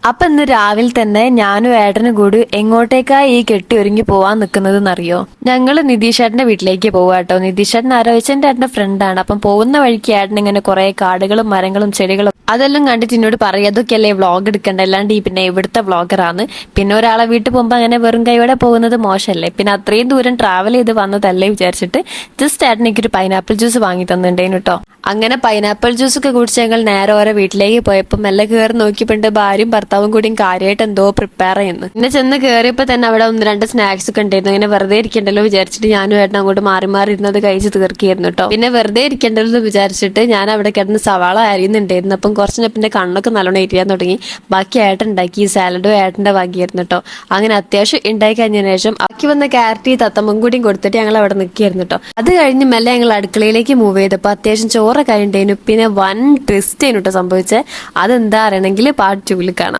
അപ്പൊ ഇന്ന് രാവിലെ തന്നെ ഞാനും ഏട്ടനും കൂടി എങ്ങോട്ടേക്കാ ഈ കെട്ടി ഒരുങ്ങി പോവാൻ നിൽക്കുന്നതെന്നറിയോ? ഞങ്ങള് നിതീഷേട്ടന്റെ വീട്ടിലേക്ക് പോവാട്ടോ. നിതീഷേട്ടൻ ആരോചന്റെ ഏട്ടന്റെ ഫ്രണ്ടാണ്. അപ്പം പോകുന്ന വഴിക്ക് ഏട്ടൻ ഇങ്ങനെ കുറെ കാടുകളും മരങ്ങളും ചെടികളും അതെല്ലാം കണ്ടിട്ട് എന്നോട് പറയും, അതൊക്കെയല്ലേ വ്ളോഗ് എടുക്കണ്ട, അല്ലാണ്ട് ഈ പിന്നെ ഇവിടുത്തെ വ്ളോഗറാണ്. പിന്നെ ഒരാളെ വീട്ടിൽ പോകുമ്പോൾ അങ്ങനെ വെറും കൈയോടെ പോകുന്നത് മോശമല്ലേ, പിന്നെ അത്രയും ദൂരം ട്രാവൽ ചെയ്ത് വന്നതല്ലേ വിചാരിച്ചിട്ട് ജസ്റ്റ് ഏട്ടൻ എനിക്കൊരു പൈനാപ്പിൾ ജ്യൂസ് വാങ്ങി തന്നിട്ടുണ്ടേനു കേട്ടോ. അങ്ങനെ പൈനാപ്പിൾ ജ്യൂസ് ഒക്കെ കുടിച്ച് ഞങ്ങൾ നേരെ ഓരോ വീട്ടിലേക്ക് പോയപ്പോൾ മെല്ലെ കയറി നോക്കിയപ്പോണ്ട് ഭാര്യയും ഭർത്താവും കൂടിയും കാര്യമായിട്ട് എന്തോ പ്രിപ്പയർ ചെയ്യുന്നു. പിന്നെ ചെന്ന് കയറിയപ്പോൾ തന്നെ അവിടെ ഒന്ന് രണ്ട് സ്നാക്സ് ഒക്കെ ഉണ്ടായിരുന്നു. അങ്ങനെ വെറുതെ ഇരിക്കണ്ടല്ലോ വിചാരിച്ചിട്ട് ഞാനും ഏട്ടൻ അങ്ങോട്ട് മാറി മാറി ഇരുന്നത് കഴിച്ച് തീർക്കിയായിരുന്നു കേട്ടോ. പിന്നെ വെറുതെ ഇരിക്കണ്ടല്ലോ എന്ന് വിചാരിച്ചിട്ട് ഞാൻ അവിടെ കിടന്ന് സവാള അരിയുന്നുണ്ടായിരുന്നു. അപ്പം കുറച്ച് പിന്നെ കണ്ണൊക്കെ നല്ലോണം ഇരിയാൻ തുടങ്ങി. ബാക്കി ഏട്ടൻ ഉണ്ടാക്കി ഈ സാലഡും ഏട്ടന്റെ ഭാഗ്യമായിരുന്നു കേട്ടോ. അങ്ങനെ അത്യാവശ്യം ഉണ്ടായി കഴിഞ്ഞതിന് ശേഷം ബാക്കി വന്ന ക്യാരറ്റ് തത്തമ്മം കൂടിയും കൊടുത്തിട്ട് ഞങ്ങൾ അവിടെ നിൽക്കുകയായിരുന്നു കേട്ടോ. അത് കഴിഞ്ഞ് മെല്ലെ ഞങ്ങൾ അടുക്കളയിലേക്ക് മൂവ് ചെയ്തപ്പോൾ അത്യാവശ്യം ചോറൊക്കെ ആയിട്ടുണ്ടേനു. പിന്നെ വൻ ട്വിസ്റ്റ് ആയിരുന്നു കേട്ടോ സംഭവിച്ചത്. അതെന്താ അറിയണമെങ്കിൽ പാർട്ട് 2 കാണാം.